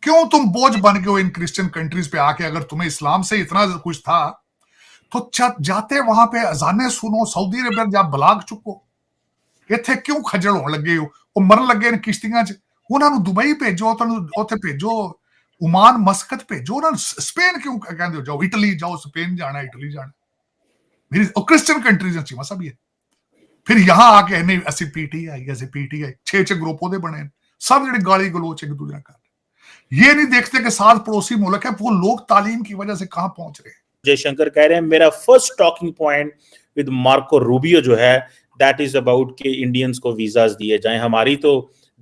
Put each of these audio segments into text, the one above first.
क्यों तुम बोझ बन गए हो इन क्रिश्चियन कंट्रीज पे आके? अगर तुम्हें इस्लाम से इतना कुछ था तो जाते वहां पे अजाने सुनो, सऊदी अरबिया जा बलाग चुको, इत्थे क्यों खजल होने लगे हो? वो मरन लगे किश्तियां च, उन्होंने दुबई भेजो, उत्थे भेजो, ओमान मस्कत भेजो, उन्होंने स्पेन क्यों कहते हो जाओ, इटली जाओ, स्पेन जाना, इटली जाना, क्रिश्चियन कंट्रीज चीमा सब ये। फिर यहां आके नहीं असि पीटीआई, ऐसे पीटीआई 6 ग्रुप ओदे बने, सब जेडे गाली गलोच एक दूसरे का, ये नहीं देखते कि साथ पड़ोसी मुल्क है, वो लोग तालीम की वजह से कहां पहुंच रहे हैं। जयशंकर कह रहे हैं मेरा first talking point with Marco Rubio जो है दैट इज अबाउट कि इंडियंस को वीजास दिए जाएं। हमारी तो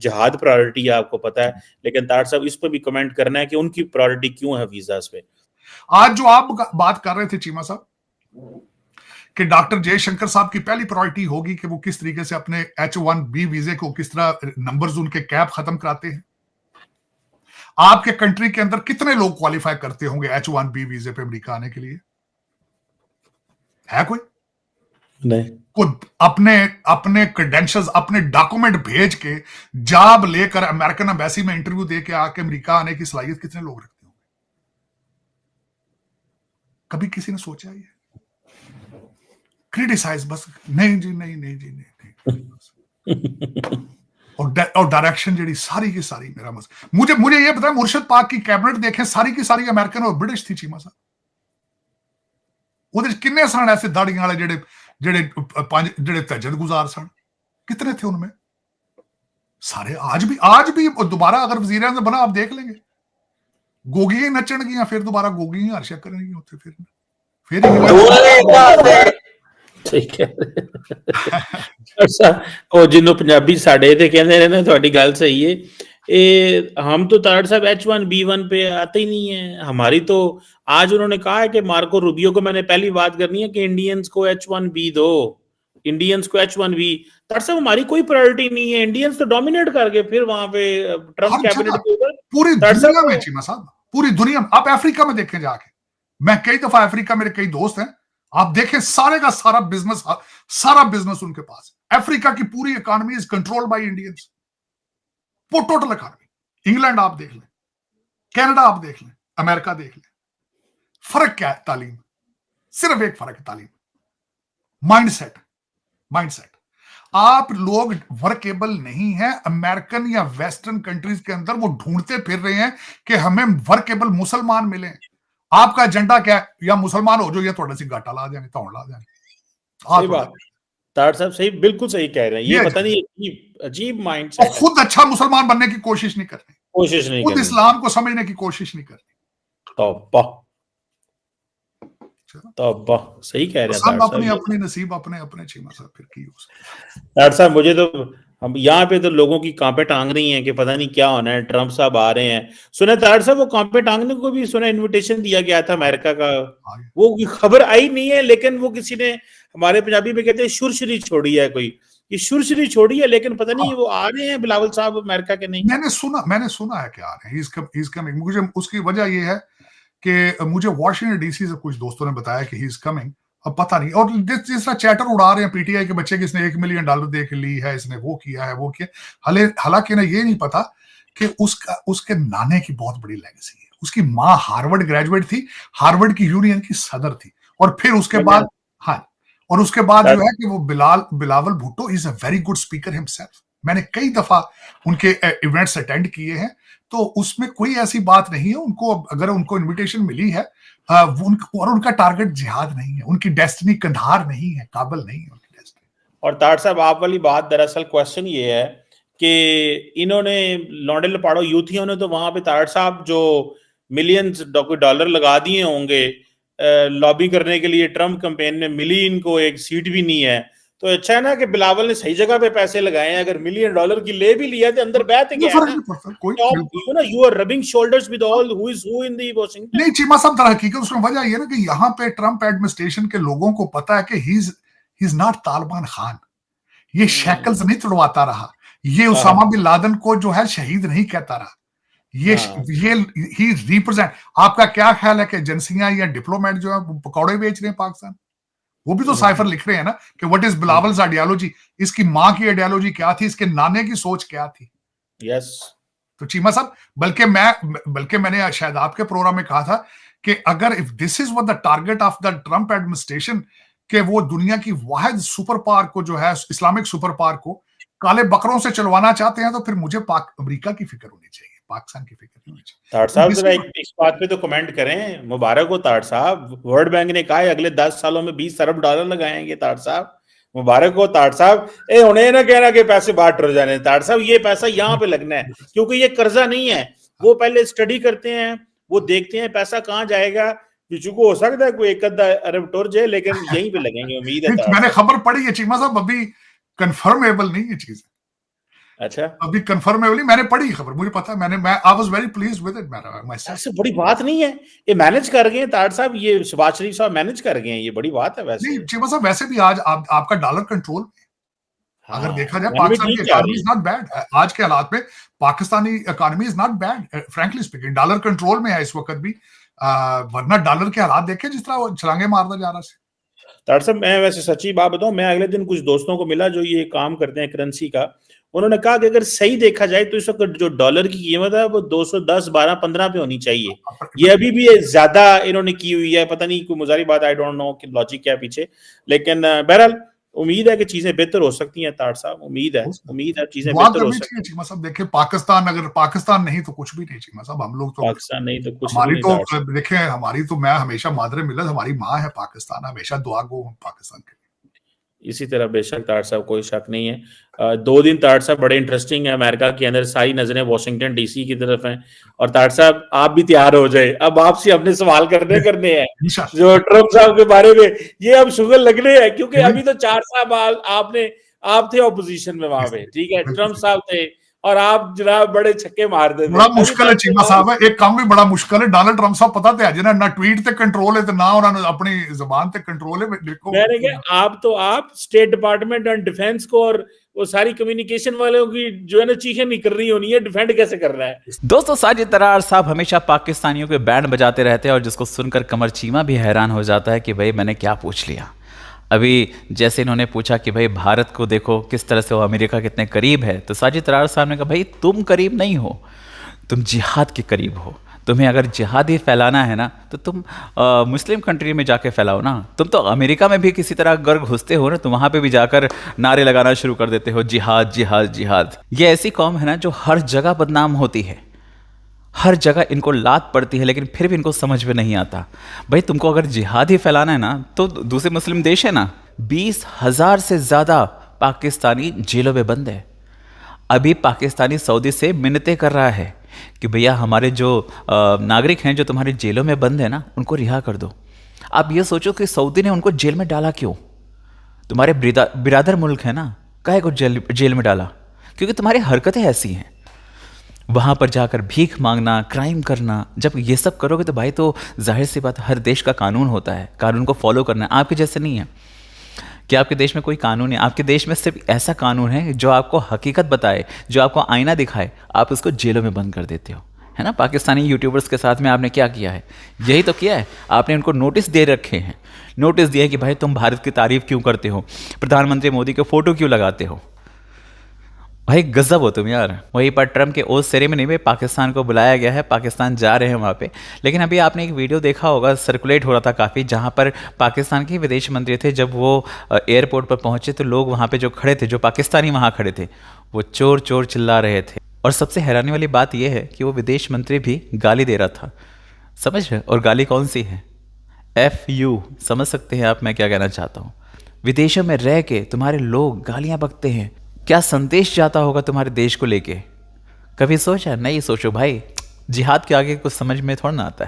जिहाद प्रायोरिटी है, आपको पता है, लेकिन तार साहब इस पर भी कमेंट करना है कि उनकी प्रायोरिटी क्यों है वीजास पे। आज जो आप बात कर रहे थे चीमा साहब कि डॉक्टर जयशंकर साहब की पहली प्रायोरिटी होगी कि वो किस तरीके से अपने H1B वीजे को किस तरह नंबर्स उनके कैप खत्म कराते हैं। आपके कंट्री के अंदर कितने लोग क्वालिफाई करते होंगे H1B वीजे पे अमेरिका आने के लिए? है कोई? नहीं। खुद अपने क्रेडेंशियल्स, अपने डॉक्यूमेंट भेज के जॉब लेकर अमेरिकन एम्बेसी में इंटरव्यू दे के आके अमेरिका आने की सलाहियत कितने लोग रखते होंगे? कभी किसी ने सोचा ये? क्रिटिसाइज बस, नहीं जी, नहीं नहीं जी, नहीं। और डायरेक्शन जी सारी की सारी मेरा मुझे ये पता है, मुर्शद पाक की कैबिनेट देखें, सारी की सारी अमेरिकन और ब्रिटिश थी चीमा साहब। ਉਹਦੇ किन्ने सन ऐसे दाड़ियां वाले जेडे तहज्जुद गुजार सन, कितने थे उनमें? सारे आज भी दोबारा अगर वजीर आज़म बना, आप देख लेंगे, गोगियां नचणगियां, फिर दोबारा गोगियां हर्षा करेंगी उत्थे, फिर ठीक है। ਉਹ ਜਿਹਨੂੰ ਪੰਜਾਬੀ ਸਾਡੇ ਤੇ कहते रहे ना, ਤੁਹਾਡੀ ਗੱਲ सही है। हम तो तारड़ साहब H1B1 पे आते ही नहीं है हमारी। तो आज उन्होंने कहा है कि मार्को रूबियो को, मैंने पहली बात करनी है कि इंडियंस को H1B दो, इंडियंस को H1B। तारड़ साहब हमारी कोई प्रायोरिटी नहीं है, इंडियंस तो डोमिनेट करके फिर वहां पे ट्रम्प कैबिनेट के ऊपर पूरी दुनिया में चीमा साहब, पूरी दुनिया में। आप अफ्रीका में देखें जाके, मैं कई दफा अफ्रीका, मेरे कई दोस्त हैं, आप देखें सारे का सारा बिजनेस उनके पास है। अफ्रीका की पूरी economy is controlled by Indians, वो टोटल इकोनॉमी। इंग्लैंड आप देख लें, कनाडा आप देख लें, अमेरिका देख लें, फर्क क्या है? तालीम, सिर्फ एक फर्क है, तालीम। माइंडसेट। आप लोग वर्केबल नहीं है। अमेरिकन या वेस्टर्न कंट्रीज के अंदर वो ढूंढते फिर रहे हैं कि हमें वर्केबल मुसलमान मिले। आपका एजेंडा क्या है? या मुसलमान हो जो, या थोड़ा सी घाटा ला देंगे, तौड़ ला देंगे। सही बात, तारड़ साहब सही, बिल्कुल सही कह रहे हैं। ये पता नहीं अजीब माइंडसेट है। खुद अच्छा मुसलमान बनने की कोशिश नहीं करनी, खुद इस्लाम को समझने की कोशिश नहीं करनी। तौबा, सही कह रहे हैं सब अपनी नसीब अपने चीमा साहब, फिर की हो सकता है। तारड़ साहब मुझे तो, हम यहाँ पे तो लोगों की कांपे टांग रही हैं कि पता नहीं क्या होना है, ट्रम्प साहब आ रहे हैं। सुने तारड़ साहब, वो कांपे टांगने को भी सुना इनविटेशन दिया गया था अमेरिका का, वो खबर आई नहीं है, लेकिन वो किसी ने, हमारे पंजाबी में कहते हैं शुरशरी छोड़ी है, कोई ये शुरशरी छोड़ी है, लेकिन पता नहीं वो आ रहे हैं बिलावल साहब अमेरिका के। नहीं, मैंने सुना है कि आ रहे हैं। मुझे उसकी वजह ये है कि मुझे वॉशिंगटन डीसी से कुछ दोस्तों ने बताया कि ही इज कमिंग। अब पता नहीं, और जिस तरह चैटर उड़ा रहे हैं पीटीआई के बच्चे कि इसने $1 मिलियन दे के ली है, इसने वो किया है, वो किया। हालांकि ना ये नहीं पता कि उसके नाने की बहुत बड़ी लेगेसी है। उसकी माँ हार्वर्ड ग्रेजुएट थी, हार्वर्ड की यूनियन की सदर थी, और फिर उसके बाद, हाँ, और उसके बाद जो है कि वो Bilawal Bhutto is a very good speaker himself. मैंने कई दफा उनके इवेंट्स अटेंड किए हैं, तो उसमें कोई ऐसी बात नहीं है। उनको अगर उनको इनविटेशन मिली है, और उनका टारगेट जिहाद नहीं है, उनकी डेस्टिनी कंधार नहीं है, काबल नहीं है उनकी डेस्टिनी। और तारड़ साहब, आप वाली बात, दरअसल क्वेश्चन ये है कि इन्होंने लौंडे लपाड़ो यूथियों ने तो वहां पे तारड़ साहब जो मिलियंस डॉलर लगा दिए होंगे लॉबी करने के लिए, ट्रम्प कैंपेन में मिली इनको एक सीट भी नहीं है। तो अच्छा है ना कि बिलावल ने सही जगह पे पैसे लगाए हैं। अगर $1 मिलियन की ले भी लिया तो अंदर बैठ गया है ना, you are rubbing shoulders with all who is who in the Washington। नहीं चीमा साहब, दरअसल हकीकत उसमें वजह ये ना कि यहाँ पे ट्रम्प एडमिनिस्ट्रेशन के लोगों को पता है कि he is not Taliban Khan. ये शैकल्स नहीं तुड़वाता रहा, ये उसामा बिन लादेन को जो है शहीद नहीं कहता रहा, ये ही रिप्रेजेंट। आपका क्या ख्याल है कि एजेंसियां या डिप्लोमेट जो है पकौड़े बेच रहे हैं पाकिस्तान? वो भी तो साइफर लिख रहे हैं ना कि व्हाट इज बिलावल्स आइडियोलॉजी, इसकी माँ की आइडियोलॉजी क्या थी, इसके नाने की सोच क्या थी। यस, तो चीमा साहब, बल्कि मैंने शायद आपके प्रोग्राम में कहा था कि अगर if this is what the target of the Trump administration, कि वो दुनिया की वाहिद सुपर पावर को जो है इस्लामिक सुपर पावर को काले बकरों से चलवाना चाहते हैं, तो फिर मुझे अमेरिका की फिक्र होनी चाहिए, पाकिस्तान की फिक्र नहीं होनी चाहिए। ताड़ साहब जरा इस बात पे तो कमेंट करें, मुबारक हो ताड़ साहब। वर्ल्ड बैंक ने कहा है अगले 10 सालों में $20 अरब लगाएंगे। ताड़ साहब मुबारक हो ताड़ साहब। उन्हें ना कहना कि पैसे बाहर टुर जाने, ताड़ साहब ये पैसा यहाँ पे लगना है, क्योंकि ये कर्जा नहीं है। वो पहले स्टडी करते हैं, वो देखते हैं पैसा कहाँ जाएगा। किसी को हो सकता है कोई 1 अरब टुर जाए, लेकिन यहीं पे लगेंगे, उम्मीद है। मैंने खबर पढ़ी है चीमा साहब, अभी कंफर्मेबल नहीं है चीज। अच्छा, अभी कंफर्मेबली मैंने पढ़ी खबर, मुझे पता है, मैं I was very pleased with it. ऐसे बड़ी बात नहीं है, ये मैनेज कर गए ताड़ साहब, ये शहबाज शरीफ साहब मैनेज कर गए हैं, ये बड़ी बात है। वैसे नहीं चीमा साहब, वैसे भी आज आपका डॉलर कंट्रोल में, अगर देखा जाए पाकिस्तान की इकोनॉमी इज नॉट बैड आज के हालात में। Pakistani economy is not bad frankly speaking, dollar control में है इस वक्त भी, वरना डॉलर के हालात देखे जिस तरह वो छलांगे मारता जा रहा है। ताड़ साहब मैं वैसे सच्ची बात बताऊं, मैं अगले दिन कुछ दोस्तों को मिला जो ये काम करते हैं करेंसी का। उन्होंने कहा कि अगर सही देखा जाए तो इस वक्त जो डॉलर की कीमत है वो 210, 12, 15 पे होनी चाहिए। ये अभी भी ज्यादा इन्होंने की हुई है, पता नहीं कोई मुजारी बात, आई डोंट नो कि लॉजिक क्या है पीछे। लेकिन बहरहाल उम्मीद है कि चीजें बेहतर हो सकती हैं ताड़ साहब, उम्मीद है चीजें बेहतर हो सकती हैं। चीमा साहब देखिए, पाकिस्तान अगर पाकिस्तान नहीं तो कुछ भी नहीं चीमा साहब, हम लोग तो पाकिस्तान नहीं तो कुछ हमारी तो देखिए, हमारी तो मैं हमेशा मादरे मिलत, हमारी माँ है पाकिस्तान, हमेशा दुआ गो पाकिस्तान के। इसी तरह बेशक ताड़ साहब, कोई शक नहीं है। 2 दिन ताड़ साहब बड़े इंटरेस्टिंग है। अमेरिका के अंदर सारी नजरें वॉशिंगटन डीसी की तरफ हैं, और ताड़ साहब आप भी तैयार हो जाए, अब आपसे अपने सवाल करने हैं जो ट्रम्प साहब के बारे में, ये अब शुगर लगने हैं, क्योंकि अभी तो 4 साल आप थे ऑपोजिशन में वहां पे, ठीक है, ट्रम्प साहब थे और आप जनाब बड़े छक्के मार देते। बड़ा मुश्किल है चीमा साहब, एक काम भी बड़ा मुश्किल है। डोनाल्ड ट्रम्प साहब पता है जिन्हें ना ट्वीट ते कंट्रोल है ते ना उन्होंने अपनी जुबान ते कंट्रोल है। देखो मैंने कहा आप स्टेट डिपार्टमेंट एंड डिफेंस को और वो सारी कम्युनिकेशन वालों की जो है ना चीखें नहीं कर रही होनी है, डिफेंड कैसे कर रहा है। दोस्तों साजिद तरार साहब हमेशा पाकिस्तानियों के बैंड बजाते रहते हैं, और जिसको सुनकर कमर चीमा भी हैरान हो जाता है कि भाई मैंने क्या पूछ लिया। अभी जैसे इन्होंने पूछा कि भाई भारत को देखो किस तरह से वो अमेरिका कितने करीब है, तो साजिद तरार साहब ने कहा भाई तुम करीब नहीं हो, तुम जिहाद के करीब हो। तुम्हें अगर जिहाद ही फैलाना है ना तो तुम मुस्लिम कंट्री में जाके फैलाओ ना। तुम तो अमेरिका में भी किसी तरह अगर घुसते हो ना तो वहाँ पे भी जाकर नारे लगाना शुरू कर देते हो, जिहाद जिहाद जिहाद। ये ऐसी कौम है ना जो हर जगह बदनाम होती है, हर जगह इनको लात पड़ती है, लेकिन फिर भी इनको समझ में नहीं आता। भाई तुमको अगर जिहाद ही फैलाना है ना तो दूसरे मुस्लिम देश है ना, 20,000 से ज़्यादा पाकिस्तानी जेलों में बंद है। अभी पाकिस्तानी सऊदी से मिन्नतें कर रहा है कि भैया हमारे जो नागरिक हैं जो तुम्हारे जेलों में बंद है ना उनको रिहा कर दो। आप ये सोचो कि सऊदी ने उनको जेल में डाला क्यों? तुम्हारे बिरादर मुल्क है ना, काहे को जेल में डाला? क्योंकि तुम्हारी हरकतें ऐसी हैं। वहाँ पर जाकर भीख मांगना, क्राइम करना, जब ये सब करोगे तो भाई तो जाहिर सी बात, हर देश का कानून होता है, कानून को फॉलो करना है। आपके जैसे नहीं है कि आपके देश में कोई कानून है, आपके देश में सिर्फ ऐसा कानून है जो आपको हकीकत बताए, जो आपको आईना दिखाए, आप उसको जेलों में बंद कर देते हो, है ना। पाकिस्तानी यूट्यूबर्स के साथ में आपने क्या किया है? यही तो किया है, आपने उनको नोटिस दे रखे हैं, नोटिस दिया है कि भाई तुम भारत की तारीफ क्यों करते हो, प्रधानमंत्री मोदी के फोटो क्यों लगाते हो। भाई गजब हो तुम यार। वहीं पर ट्रम्प के ओथ सेरेमनी में पाकिस्तान को बुलाया गया है, पाकिस्तान जा रहे हैं वहाँ पे। लेकिन अभी आपने एक वीडियो देखा होगा, सर्कुलेट हो रहा था काफ़ी, जहाँ पर पाकिस्तान के विदेश मंत्री थे, जब वो एयरपोर्ट पर पहुँचे तो लोग वहाँ पे जो खड़े थे, जो पाकिस्तानी वहाँ खड़े थे, वो चोर चोर चिल्ला रहे थे। और सबसे हैरानी वाली बात यह है कि वो विदेश मंत्री भी गाली दे रहा था, समझ रहे? और गाली कौन सी है? FU। समझ सकते हैं आप मैं क्या कहना चाहता हूँ। विदेशों में रह के तुम्हारे लोग गालियाँ बकते हैं, क्या संदेश जाता होगा तुम्हारे देश को लेके? कभी सोचा? नहीं सोचो भाई, जिहाद के आगे कुछ समझ में थोड़ा ना आता है।